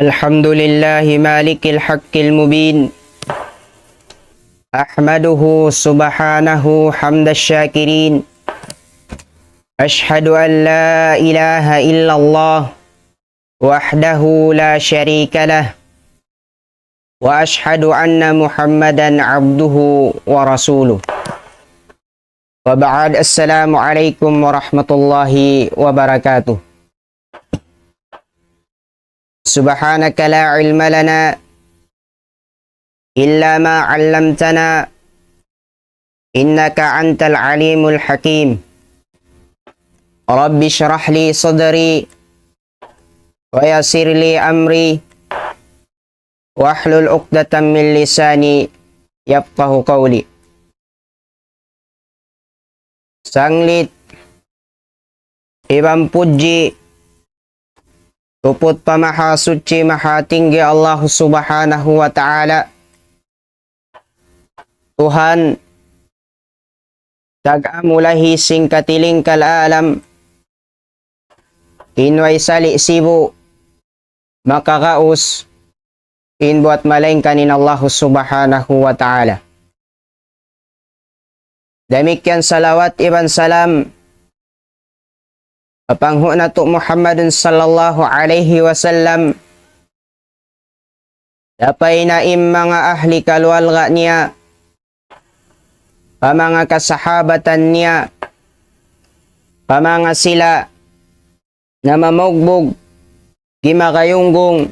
الحمد لله مالك الحق المبين أحمده سبحانه حمد الشاكرين أشهد أن لا إله إلا الله وحده لا شريك له وأشهد أن محمدا عبده ورسوله وبعد السلام عليكم ورحمة الله وبركاته سبحانك لا علم لنا إلا ما علمتنا إنك أنت العليم الحكيم رب اشرح لي صدري ويسر لي أمري واحلل عقدة من لساني يفقه قولي. Sanglit ibang puji tuput pamaha suci maha tinggi Allah subhanahu wa ta'ala. Tuhan tagamulahi sing katiling kalalam inway sali sibu makakaus inbuat malaing kanin Allah subhanahu wa ta'ala. Demikian salawat iban salam apanghu na to Muhammadun sallallahu alaihi wasallam dapay na mga ahli kalwalga niya pamanga kasahabatan niya pamanga sila na mamugbog gimakayunggong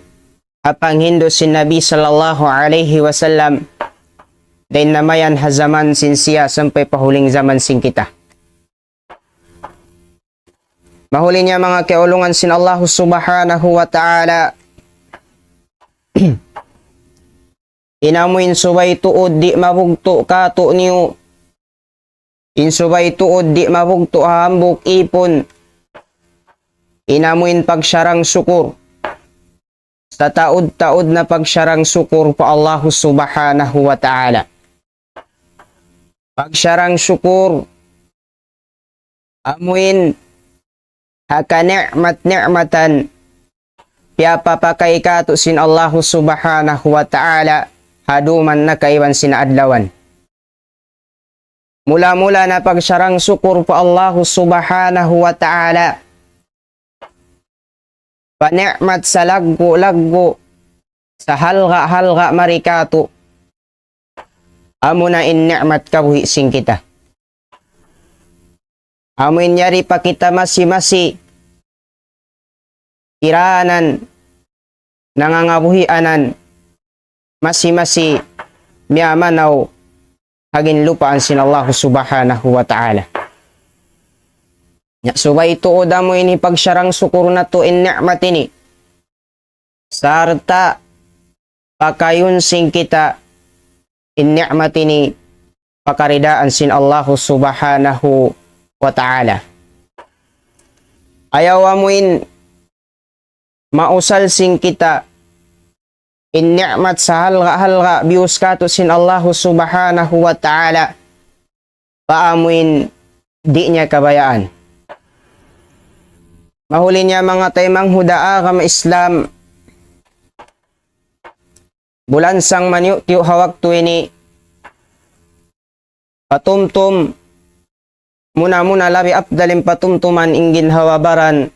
apang hindo si Nabi sallallahu alaihi wasallam din namayan hazaman sinsiya sampay pahuling zaman sing kita. Mahuli niya mga kaulungan sin Allah subhanahu wa ta'ala. Inamuin subay tuod di mabugto kato niyo. Insubay tuod di mabugto hambuk ipon. Inamuin pagsyarang sukur. Sa taod-taod na pagsyarang sukur pa Allah subhanahu wa ta'ala. Pagsyarang syukur, amuin haka ni'mat-ni'matan piapa pakai kato sin Allah subhanahu wa ta'ala haduman na kaiwan sinaadlawan. Mula-mula na pagsyarang syukur pa Allah subhanahu wa ta'ala pa-ni'mat sa laggo-laggo sa halga-halga marikato amo na in ni'mat kabuhi sing kita. Amoin nyari pa kita masi-masi kiranan nangangabuhianan masi-masi miyamanaw hagin lupaan sin Allah subhanahu wa ta'ala. Subay tuod amo ini pagsyarang sukur na to in ni'mat ini sarta pakayun sing kita in ni'mat ini pakaridaan sin Allah subhanahu wa ta'ala. Ayaw amuin mausal sing kita in ni'mat sa halga-halga bius kato sin Allah subhanahu wa ta'ala paamuin di niya kabayaan. Mahuli niya mga taymang hudaa kama Islam bulansang manyu tiyo hawak to ini patumtum muna labi apdalim patumtuman ingin hawabaran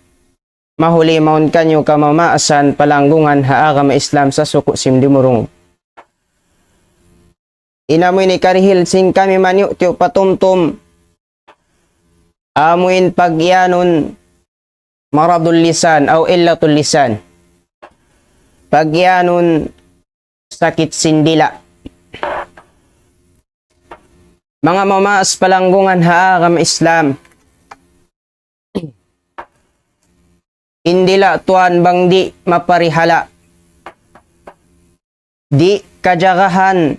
mahuli maun kanyo kamamaasan palanggungan haagama Islam sa suku simdimurong. Inamoy ni karihil sing kami manyu tiyo patumtum amuin pagyanon maradul lisan aw illatul lisan pagyanon sakit sindila. Mga mamaas palanggungan haagam Islam. Indila tuan bang di maparihala. Di kajagahan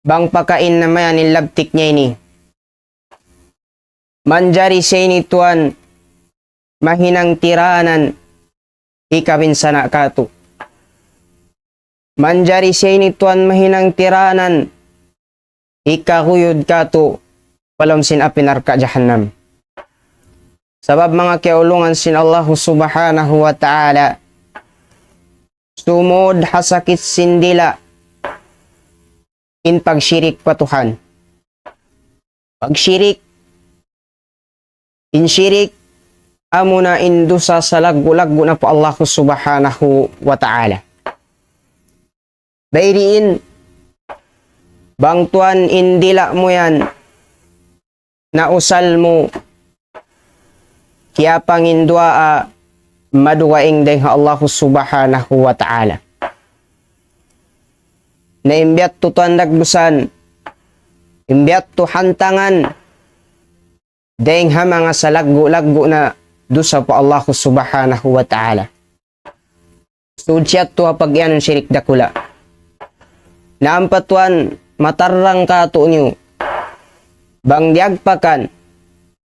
bang pakain na mayan nilabtik niya ini. Manjari siya ini tuan mahinang tiranan ikawin sana kato. Manjari siya ini tuan mahinang tiranan ikakuyod kato palom sin apinarka jahannam. Sabab mga kaulungan sin Allah subhanahu wa ta'ala sumod hasakit sindila in pagsyirik patuhan. Pagsyirik, in syirik, amo na indusa sa laggo-laggo na po Allah subhanahu wa ta'ala. Bayriin, bangtuan indila mo yan, na usal mo, kaya pangindua maduwaing deng Allah subhanahu wa ta'ala. Na imbiat to tandagdusan, imbiat to hantangan, deng ha mga salaggo-laggo na dusa po Allah subhanahu wa ta'ala. Sudyat to pag yan ang syirik dakula. Naampatuan, matarang ka to nyo, bang diagpakan,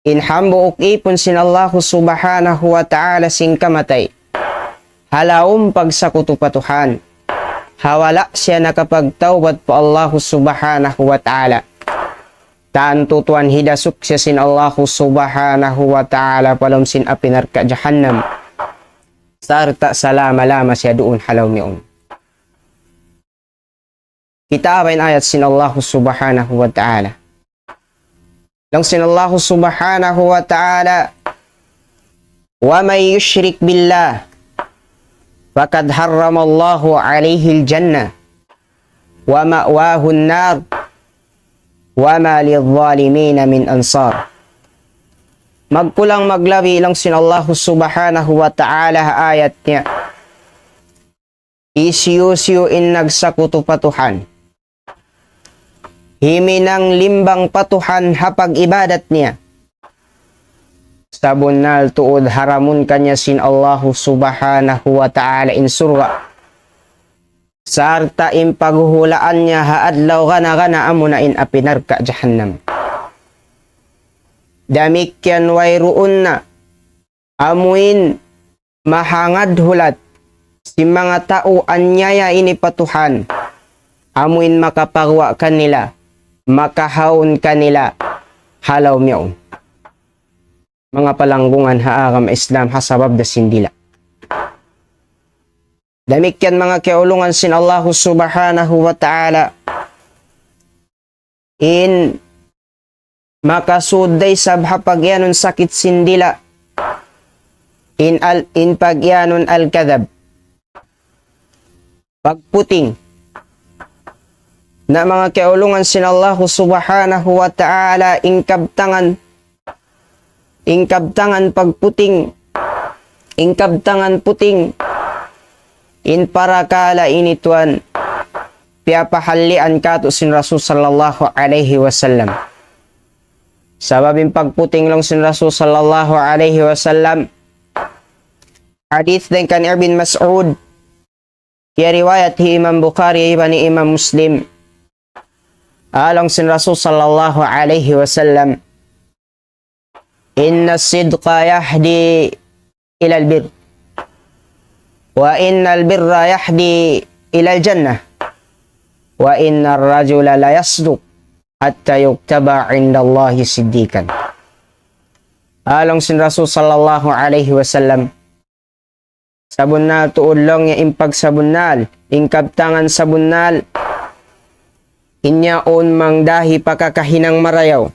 inhambo ipon sin Allah subhanahu wa ta'ala sing kamatay. Halawom pagsakutupatuhan. Hawala siya nakapagtawad po Allah subhanahu wa ta'ala. Taan tutuan hida suksesin Allah subhanahu wa ta'ala palom sin apinarka jahannam. Sarta salama-lama siya doon halaw miyon. Kita abayin ayat sin Allah subhanahu wa ta'ala. Lang sin Allah subhanahu wa ta'ala, wa may yushrik billah, faqad harramallahu alayhi al-jannah, wa ma'wahu an-nar, wa ma lidh-dhalimin min ansar. Magkulang maglabi lang sin Allah subhanahu wa ta'ala ayat niya. Isyu-syu in nagsakutupatuhan. Himinang limbang patuhan hapag ibadat niya. Sabunal tuod haramun kanya sin Allah subhanahu wa ta'ala in surga. Sarta in paghuhulaan niya haadlaw gana amuna in apinarka jahannam. Damikyan wayruun na amuin mahangad hulat si mga tao anyaya inipatuhan. Amuin makapagwa kanila, makahaon kanila, halaw miyaon. Mga palanggungan haagam Islam hasabab da sindila. Damikyan mga kaulungan sin Allah subhanahu wa ta'ala in makasuday sabha pagyanon sakit sindila in pagyanon al-kadhab pagputing na mga kaulungan sin Allah subhanahu wa ta'ala ingkabtangan pagputing ingkabtangan puting in parakala inituan piapahalian kato sin Rasul sallallahu alaihi wasallam. Sababin pagputing lang sin Rasul sallallahu alaihi wasallam. Hadith din kan Ibn Mas'ud. Kaya riwayat hi Imam Bukhari iba ni Imam Muslim. Alang sin Rasul sallallahu alaihi wasallam. Inna sidqa yahdi ilal bir. Wa innal birra yahdi ilal jannah. Wa innar rajula la yasduq hatta yuktaba indallahi siddiqan. Alang sin Rasul sallallahu alaihi wasallam. Sabunnal tuulong ya impag sabunnal, ingkabtangan sabunnal. Inyaon mangdahi pakakahinang marayaw.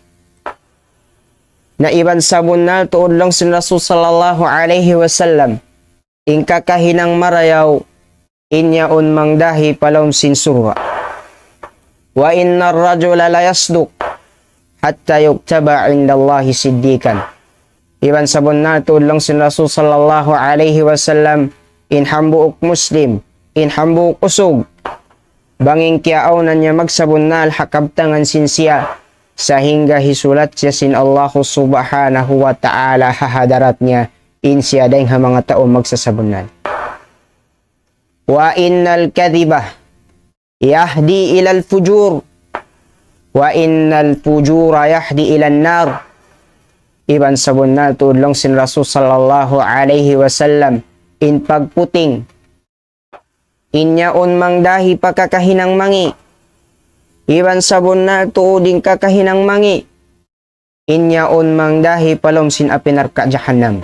Na iban sabunnal tuulong sin Rasul sallallahu alaihi wasallam. Ingkakahinang marayaw, inyaon mangdahi palom sin surga. Wa innar rajula la yasduq hatta yuktaba indallahi siddiqan. Iban sabon na tulong sin Rasul sallallahu alaihi wasallam in hambuok Muslim, in hambuok usog. Banging kiaw na niya magsabon na hakabtangan sin siya sa hingga hisulat siya sin Allah subhanahu wa ta'ala hahadarat niya in siya dahil mga tao magsasabunan. Wa innal kadhibah yahdi ilal fujur wa innal fujura yahdi ilan nar. Iban sabon na tulong sin Rasul sallallahu alaihi wasallam in pagputing inyaon mangdahi pakakahinang mangi. Iban sabon na tuuding kakahinang mangi inyaon mangdahi palom sin apinarka jahannam.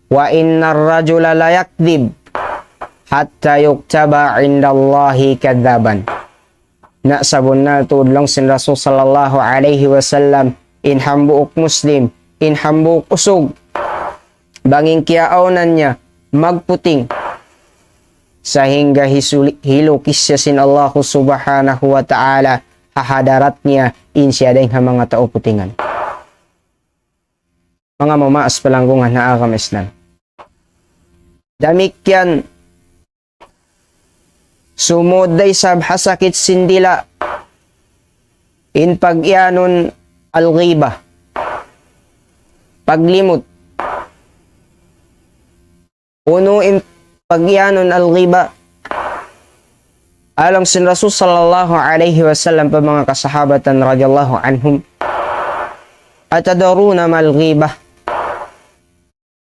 Wa innar rajula la yakdib hatta yuktaba indallahi kadzaban. Na sabon na tuod lang sin Rasul sallallahu alaihi wasallam in hambuok Muslim, in hambuok usog, banging kiaonan niya magputing sa hingga hilukis siya sin Allah subhanahu wa ta'ala, hahadarat niya in siya dahil mga tao putingan. Mga mamaas palanggungan na agam Islam. Damikyan sumuday sab hasakit sindila in pagyanon al-ghibah, paglimot. Uno in pagyanon al-ghibah, alang sin Rasul sallallahu alaihi wasallam pa mga kasahabatan radiyallahu anhum, atadaruna mal ghibah.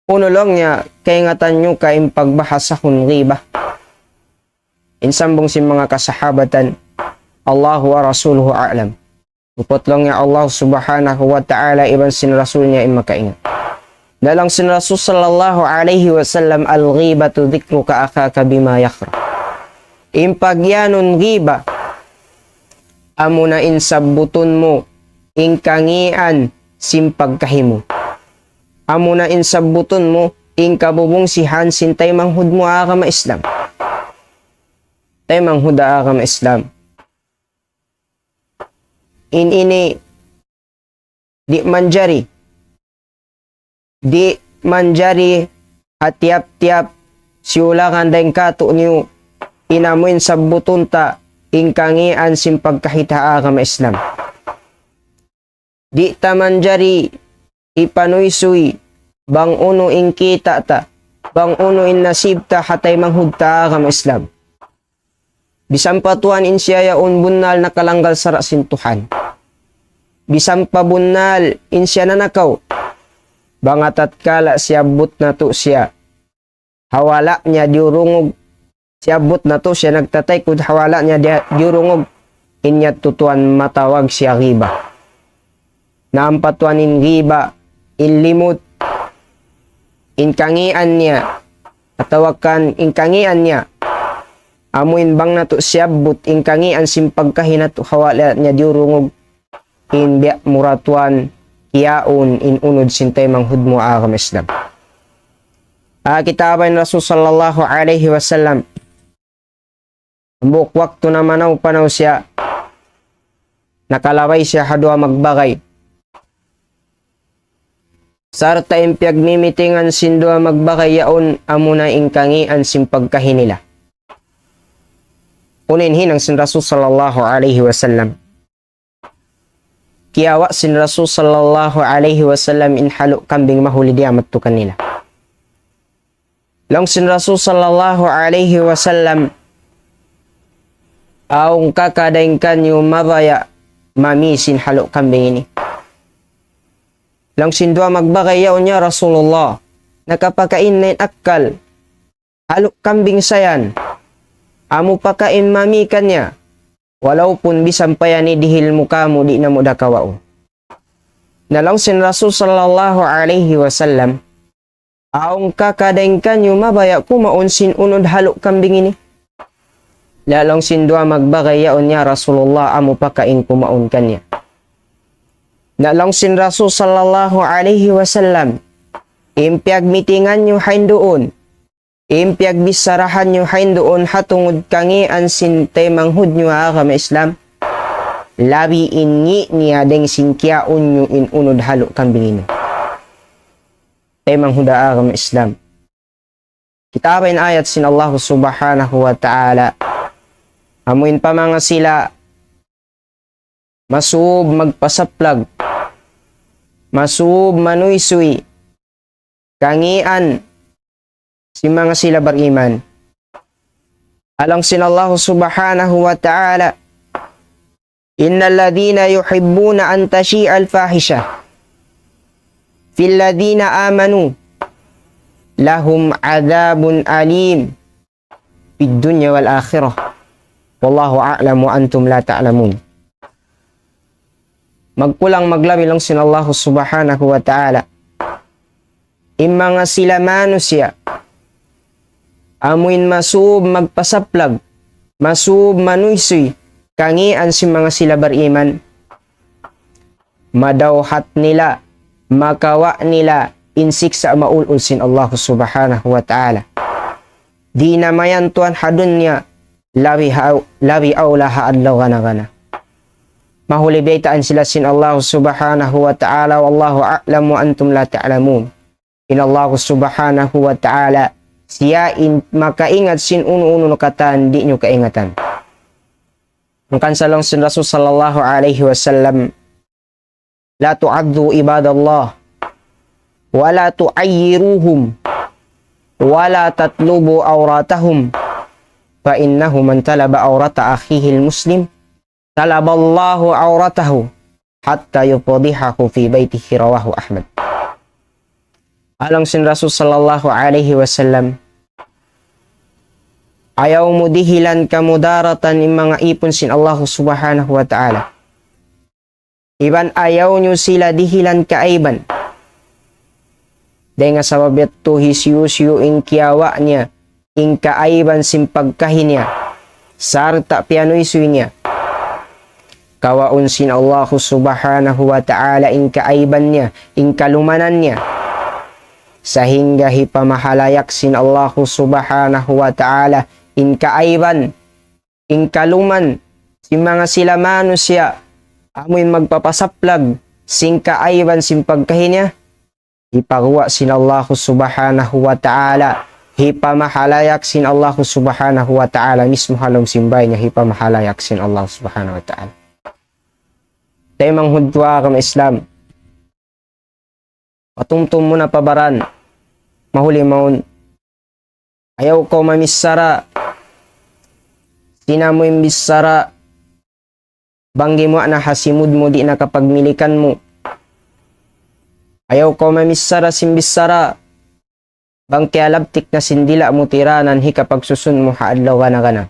Uno lang niya, kay ngatan nyo kaing pagbahasa kung ghibah. Insambong si mga kasahabatan, Allahu wa rasuluhu a'lam. Upot lang niya Allah subhanahu wa ta'ala, iban sin Rasul niya makaingat. Dalang sin Rasul sallallahu alaihi wasallam, al-ghibatu dhikruka akhaka bima yakhra. Impagyanon ghiba, amo na insabuton mo, ingkangian simpagkahimo. Amo na insabuton mo, ingkabubong sihan sintay manghud mo agama Islam. Tay manghud agama Islam. Ini di manjari hatiap-tiap siulangan dahing kato niyo inamuin sabuton ta ingkangian simpagkahita agama Islam. Di ta manjari ipanuysuy bang uno ing kita ta, bang uno in nasib ta hatay manghud ta agama Islam. Bisan patuan in siya yaon bunal na kalanggal sara sintuhan. Bisan pabunal in siya nanakaw, bangatat kala siya but na to siya. Hawala niya diurungog, siya but na to siya nagtatay kud hawala niya diurungog, inya tutuan matawag siya ghiba. Naampatuan in ghiba, in limot, in kangian niya, katawakan in kangian niya, amuin bang na to siya but in kangian simpagkahinat hawala niya diurungog, in biya muratuan kiyaon in unod sintay manghud mo agam Islam. Kitabay ng Rasul sallallahu alaihi wasallam, buok waktu na manaw panaw siya, nakalaway siya hadwa magbagay. Sarta impyag mimitingan sindwa magbagay yaon amuna ingkangian simpagkahinila. Uninhin ang sin Rasul sallallahu alaihi wasallam. Kiyawa sin Rasul sallallahu alaihi wasallam in halo kambing mahuli diamat to kanila. Lang sin Rasul sallallahu alaihi wasallam aung kakadaing kanyo mabaya mamisin halo kambing ini. Lang sin dua magbagay yaon niya Rasulullah, nakapakain na akal halo kambing sayan, amo pakain mami kanya, walaupun bisampayan ni dihil muka mo di na mo dakawao. Nalang sin Rasul sallallahu alaihi wasallam, aong kakadaing kanyo mabaya kumaon sin unod halo kambing ini. Lalong sin dua magbagay yaon niya Rasulullah, amo pakain kumaon kanya. Nalang sin Rasul sallallahu alaihi wasallam, impyag mitingan nyo hain doon, impyag bisarahan nyo hain doon hatungod kangian sin manghud nyo agama Islam, labi ingi niya deng singkiaon nyo in unod halo kambing ino. Manghud agama Islam. Kitabay na ayat sin Allah subhanahu wa ta'ala, amuin pa mga sila masub magpasaplag, masub manuysuy, kangian si mga sila bariman. Alang sin Allah subhanahu wa ta'ala, innal ladhina yuhibbuna an tashi'a al-fahisha fil ladhina amanu lahum adhabun alim fid dunya wal akhirah wallahu a'lam wa antum la ta'lamun. Magpulang maglabi lang sin Allah subhanahu wa ta'ala, imanga sila manusia Amuin masub magpasaplag, masub manuysoy, kangian si mga sila bariman. Madawhat nila, makawa nila, insik sa maulul sin Allah subhanahu wa ta'ala. Di na mayan tuan hadun niya, lawi awla haadlaw gana. Mahuli baitaan sila sin Allah subhanahu wa ta'ala, wallahu a'lam wa antum la ta'lamun. In Allah subhanahu wa ta'ala, siya makaingat sin uno-uno katan, di nyo kaingatan. Ang kansalong sin Rasul sallallahu alaihi wasallam, la tu'addu ibadallah, wa la tu'ayyiruhum, wa la tatlubu awratahum, fa innahu man talaba awrata akhihi muslim, talaballahu awratahu, hatta yufadihahu fi baytihi, rawahu Ahmad. Alang sin Rasul sallallahu alaihi wasallam, ayaw mo dihilan kamudaratan ng mga ipon sin Allah subhanahu wa ta'ala. Iban ayaw nyo sila dihilan kaaiban. Dahil nga sabab ito hisyusyo in kiyawa niya, in kaaiban sin pagkahin niya, sarta pianoisoy niya. Kawaun sin Allah subhanahu wa ta'ala in kaaiban niya, in kalumanan niya. Sahingga hipamahalayak sin Allah subhanahu wa ta'ala in kaaiban, in kaluman, si mga sila manusia, amoy magpapasaplag, sing kaaiban sin pagkahin niya, ipagawa sin Allah subhanahu wa ta'ala, hipamahalayak sin Allah subhanahu wa ta'ala, mismo halong simbay niya, hipamahalayak sin Allah subhanahu wa ta'ala. Tayo manghudwa kang Islam, patumtum mo na pabaran, mahuli maun, ayaw ko mamisara, sina mo imbisara, banggi mo na hasimud mo di nakapagmilikan mo. Ayaw ko mamisara simbisara, bang kialabtik na sindila mo tiranan hi kapag susun mo haadlaw gana.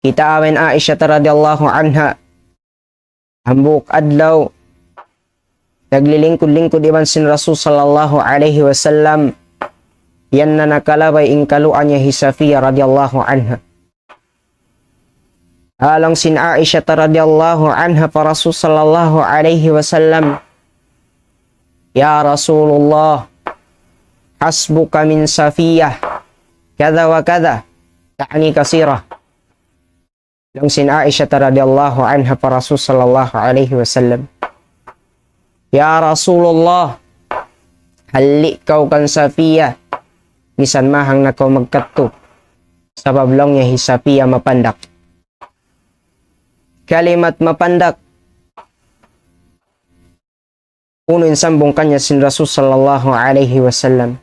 Kita awen Aisha radhiyallahu anha, hambuk adlaw, naglilingkod-lingkod iban sin Rasul sallallahu alaihi wasallam, yan na nakalabay in kaluan niya hi Safiya radhiyallahu anha. Alang sin Aisha radhiyallahu anha pa Rasul sallallahu alaihi wasallam, ya Rasulullah, hasbuka min Safiyah kada wa kada, ta'ni kasirah. Alang sin Aisha radhiyallahu anha pa Rasul sallallahu alaihi wasallam, ya Rasulullah, hali kau kan Safiyah, misan mahang na kau magkatto, sabab lang niya hi Safiyah mapandak. Kalimat mapandak, puno sambong kanya sin Rasul sallallahu alaihi wasallam,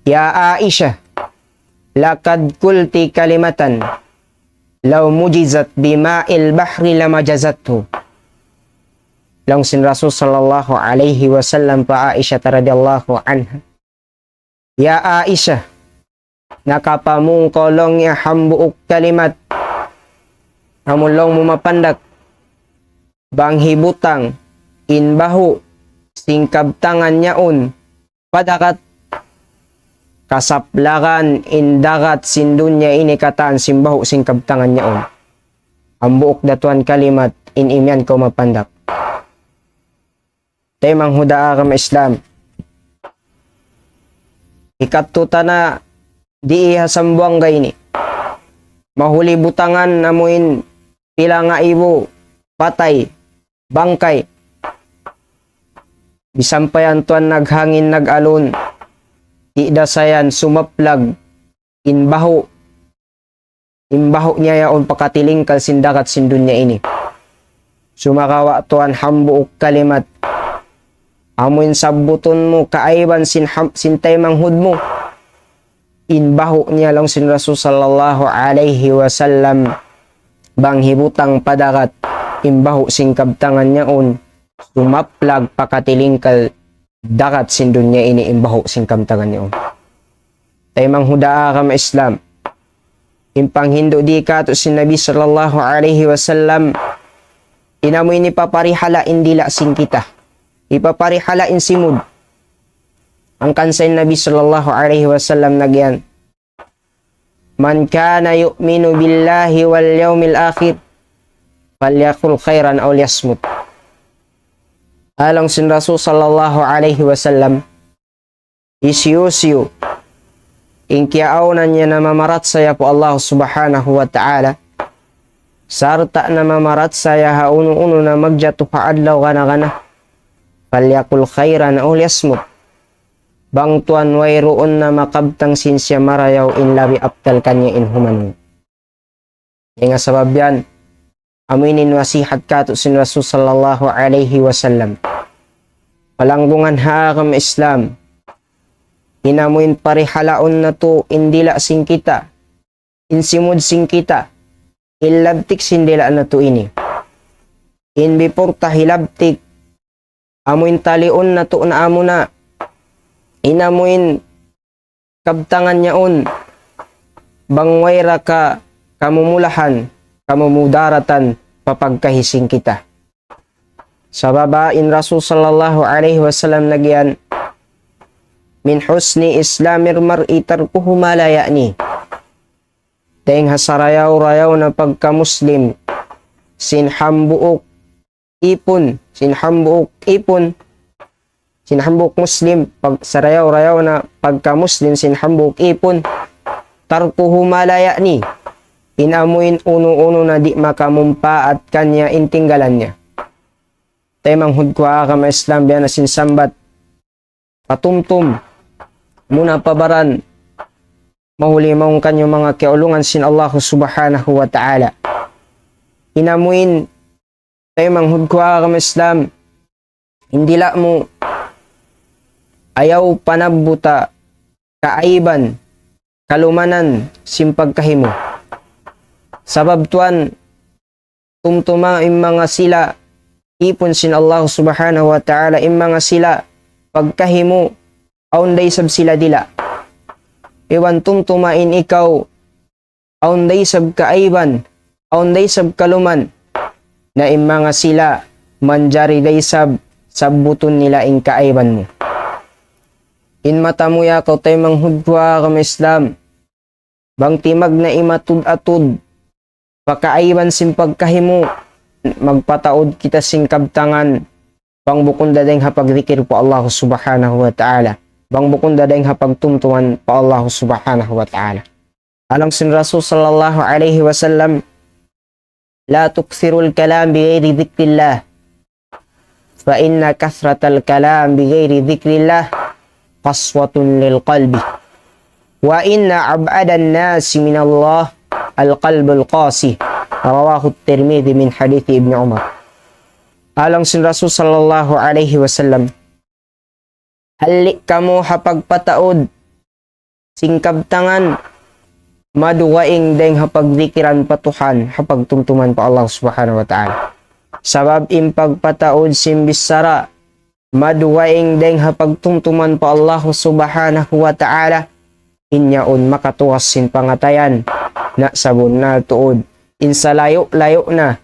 ya Aisha, lakad kulti kalimatan, law mujizat bima'il bahri lamajazathu. Lang sin Rasul sallallahu alaihi wasallam pa Aisha radhiyallahu anha, ya Aisha, nakapamung kolong ya hambuok kalimat, amulong mo mapandak, bang hibutang, inbahu, singkabtangan yaon, padakat, kasaplakan, indagat, sindunya inikataan, simbahu, singkabtangan yaon. Ang buok datuan kalimat, inimyan ko mapandak. Tayo manghudaa ka Islam. Ikatuta na, di ihasambuang gayni. Mahuli butangan namuin, pila nga ibo, patay, bangkay. Bisampayan tuan naghangin nagalon, dasayan sumaplag, inbaho niya yaon pakatilingkal sindakat sindun niya ini. Sumakawa tuan hambuok kalimat, amuin sabuton mo, kaaiban sintay manghud mo, inbaho niya lang sin Rasul sallallahu alaihi wasallam, bang hibutang padakat, imbaho singkabtangan niyaon, sumaplag pakatilingkal dakat sindun niya ini, imbaho singkabtangan niyaon. Tay manghudaa ka Islam, impang hindo di ka to sin Nabi sallallahu alaihi wasallam, inamoy ni paparihala indila sing kita, ipaparihala in simud, Ang kansay Nabi sallallahu alaihi wasallam nagyan, man kana yu'minu billahi wal yawmil akhir falyakul khairan aw liyasmut. Alang sin Rasul sallallahu alaihi wasallam isyusyu inkiaunan niya na mamarat saya po Allah subhanahu wa ta'ala sarta na mamarat saya hauno-uno na magjatuh kaadlaw gana-gana falyakul khairan aw liyasmut. Bang tuan wayroon na makabtang sinsya marayaw in labi aptal kanya in human. Nga sabab yan, aminin wasihat kato sin Rasul sallallahu alaihi wasallam. Palanggungan hakam Islam, inamuin parihalaon na to indila sing kita, insimud sing kita, ilabtik sindila na to ini. In before tahilabtik, amuin talion na to na amo na, inamuin kabtangan niyaon bangwayra ka kamumulahan kamumudaratan papagkahising kita. Sa babain Rasul sallallahu alaihi wasallam nagyan, min husni islamir mar'i tarkuhu ma la ya'ni. Teng hasarayaw-rayaw na pagka-muslim sinhambuok ipon sinhambuk muslim pag sarayaw-rayaw na pagka-muslim sinhambuk ipon tarkuhu malaya ni inamuin uno-uno na di makamumpa at kanya intinggalan niya. Temang hudkwa ka ma-Islam biya na sinsambat patumtum muna pabaran mahuli maong kanyo mga kiulungan sin Allah subhanahu wa ta'ala. Inamuin temang hudkwa ka ma-Islam indila mo ayaw panabuta, kaaiban, kalumanan, simpagkahimo. Sabab tuan, tumtuma im mga sila, ipon sin Allah subhanahu wa ta'ala, im mga sila, pagkahimo, aunday sab sila dila. Iwan tumtumain ikaw, aunday sab kaaiban, aunday sab kaluman, na im mga sila, manjari day sab, sabbuton nila in kaaiban mo. In mata mo ya kaw tayo manghudwa kam Islam. Bang timag na imatud-atud. Pakaaiban sin pagkahimo. Magpataod kita sin kabtangan. Bang bukon dadeng hapagdikir po Allah subhanahu wa ta'ala. Bang bukon dadeng hapagtumtuman po Allah subhanahu wa ta'ala. Alang sin Rasul sallallahu alaihi wasallam. La tukthirul kalam bigayri dhikrillah. Fa inna kathratal kalam bigayri dhikrillah qaswatun lil qalbi wa inna ab'adan nasi min Allah al qalbul qasi rawahu at-Tirmidhi min hadith Ibn Umar. Alang sin Rasul sallallahu alaihi wasallam halik kamo hapagpataod singkabtangan maduwaing deng hapagdikiran patuhan hapagtumtuman pa Allah subhanahu wa ta'ala. Sabab impagpataod simbisara maduwaing deng hapagtumtuman pa Allah subhanahu wa ta'ala inyaon makatuwas sin pangatayan na sabon na tuod insa layo-layo na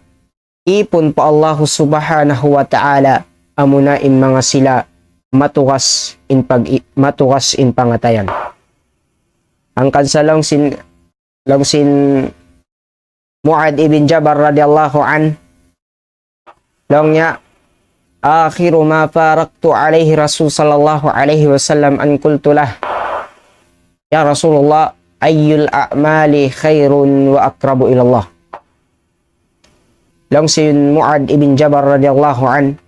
ipon pa Allah subhanahu wa ta'ala amuna in mga sila matuwas in pangatayan. Ang kansalong sin Mu'ad ibn Jabal radiyallahu an long niya akhiru ma faraktu alaihi Rasul sallallahu alaihi wasallam an qultulah ya Rasulullah ayyul a'mali khairun wa akrabu ilallah. Lang si Mu'ad ibn Jabal radiyallahu an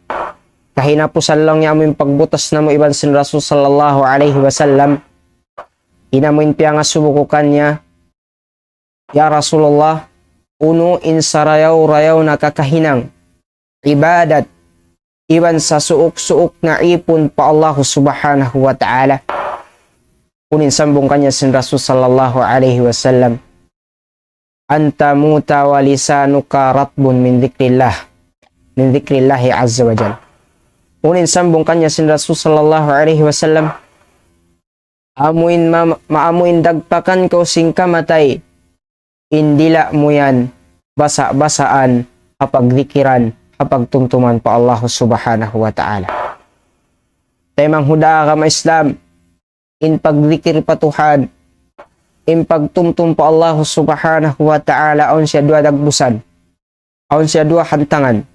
kahinapusan lang niya aming pagbutas na mo iban sin Rasul sallallahu alaihi wasallam inamuin piya nga subukukan niya ya Rasulullah uno in sarayaw-rayaw na kakahinang ibadat iban sa suok-suok na ipon pa Allah subhanahu wa ta'ala. Kunin sambong kanya sin Rasul sallallahu alaihi wasallam anta muta wa lisanuka ratbun min dhikrillahi azza wa jal. Kunin sambong kanya sin Rasul sallallahu alaihi wasallam amuin maamuin dagpakan ko sing kamatay indila mo yan basa-basaan kapagdikiran kapagtumtuman pa Allah subhanahu wa ta'ala. Temang huda ka ma Islam in pagzikir patuhan, in pagtumtum po Allah subhanahu wa ta'ala, aun siya dua dagbusan, aun siya dua hantangan.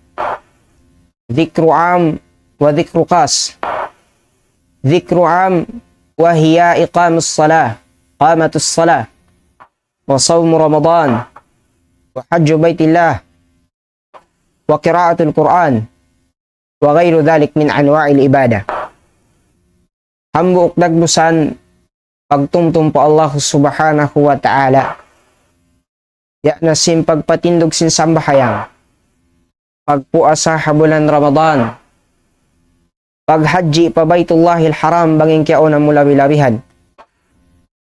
Zikru am wa zikru qas. Zikru am wa hiya iqamus salah, qamatus salah, wa sawmu ramadan, wa hajju baitillah, wa qiraatul Quran, wa ghairu dhalik min anwa'il ibadah. Hambuok dagbusan pagtumtum po Allah subhanahu wa ta'ala. Ya na sim pagpatindog sin sambahayang, pagpuasa bulan Ramadan, paghaji pa Baitullahil Haram banging kiao na mulabi-labihan,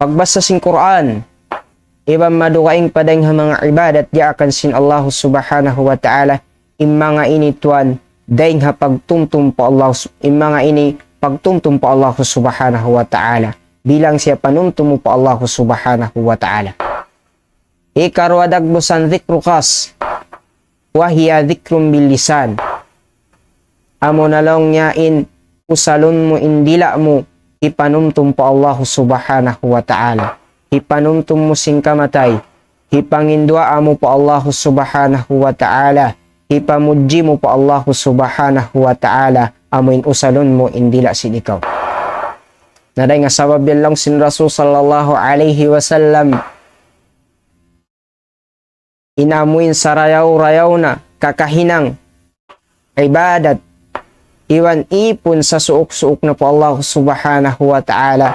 pagbasa sin Quran, ibang madukaing padang mga ibadat di akan sin Allah subhanahu wa ta'ala, mga inituan daing ha pagtumtum po Allah, mga ini pagtumtum po Allah subhanahu wa ta'ala, bilang siya panumtum po Allah subhanahu wa ta'ala. Ikarwadag busan zikru khas, wahiya zikrum bil lisan. Amo nalong nyain usalon mo indila mo ipanumtum po Allah subhanahu wa ta'ala. Ipanumtum mo sing kamatay, ipangindua mo po Allah subhanahu wa ta'ala, ipamudji mo po Allah subhanahu wa ta'ala, amoin usalon mo indila sin ikaw. Naday nga sabab yan lang sin Rasul sallallahu alaihi wasallam, inamuin sa rayaw-rayaw na kakahinang ibadat, iwan ipon sa suok-suok na po Allah subhanahu wa ta'ala,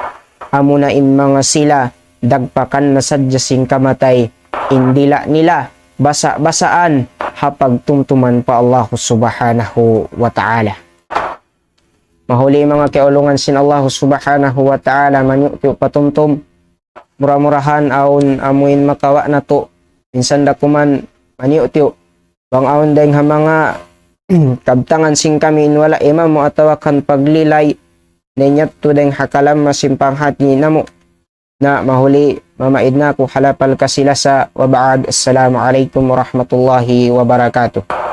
amo na in mga sila dagpakan na sadyasing kamatay, indila nila basa-basaan hapag tumtuman pa Allah subhanahu wa ta'ala. Mahuli mga kaulungan sin Allah subhanahu wa ta'ala, manyukyo patumtum, murah-murahan aun amuin makawa na to, minsan dakuman maniutyo, bang aun dahing ha mga kabtangan sing kami wala imam mo atawakan paglilay, ninyat to dahing hakalam masimpang hati na mo, na mahuli mamaid na ko halapal ka sila sa wabaad. Assalamualaikum warahmatullahi wabarakatuh.